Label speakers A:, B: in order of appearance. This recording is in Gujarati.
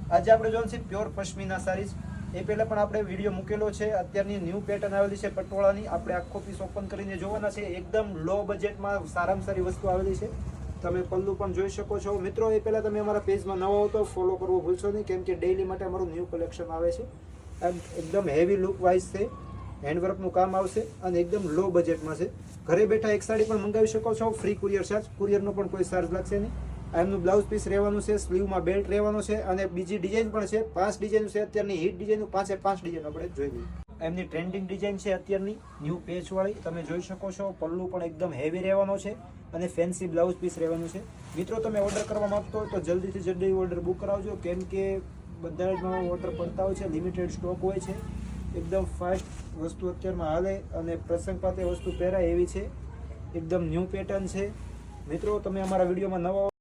A: આજે આપણે જોવાનું છે પ્યોર પશ્મિના સારીઝ। એ પહેલા પણ આપણે વિડીયો મૂકેલો છે, અત્યારની ન્યૂ પેટર્ન આવેલી છે પટોળાની। આપણે આખો પીસ ઓપન કરીને જોવાના છે। એકદમ લો બજેટમાં સારામાં સારી વસ્તુ આવેલી છે। તમે પલ્લુ પણ જોઈ શકો છો મિત્રો। એ પહેલા તમે અમારા પેજમાં નવા હો તો ફોલો કરવો ભૂલશો નહીં, કેમ કે ડેઈલી માટે અમારું ન્યૂ કલેક્શન આવે છે। એકદમ હેવી લુક વાઇઝ છે, હેન્ડવર્કનું કામ આવશે અને એકદમ લો બજેટમાં છે। ઘરે બેઠા એક સાડી પણ મંગાવી શકો છો, ફ્રી કુરિયર ચાર્જ, કુરિયરનો પણ કોઈ ચાર્જ લાગશે નહીં। એમનું બ્લાઉઝ પીસ રહેવાનું છે, સ્લીવમાં બેલ્ટ રહેવાનો છે અને બીજી ડિઝાઇન પણ છે। 5 ડિઝાઇન છે અત્યારની હિટ ડિઝાઇન, 5 ડિઝાઇન આપણે જોઈ લઈએ। એમની ટ્રેન્ડિંગ ડિઝાઇન છે અત્યારની ન્યૂ પેચવાળી, તમે જોઈ શકો છો। પલ્લુ પણ એકદમ હેવી રહેવાનો છે અને ફેન્સી બ્લાઉઝ પીસ રહેવાનું છે। મિત્રો તમે ઓર્ડર કરવા માંગતો હોય તો જલ્દીથી જલ્દી ઓર્ડર બુક કરાવજો, કેમ કે બધા ઓર્ડર પડતા હોય છે, લિમિટેડ સ્ટોક હોય છે। એકદમ ફાસ્ટ વસ્તુ અત્યારમાં હાલે અને પ્રસંગ પાતે વસ્તુ પહેરાય એવી છે। એકદમ ન્યૂ પેટર્ન છે। મિત્રો તમે અમારા વિડીયોમાં નવા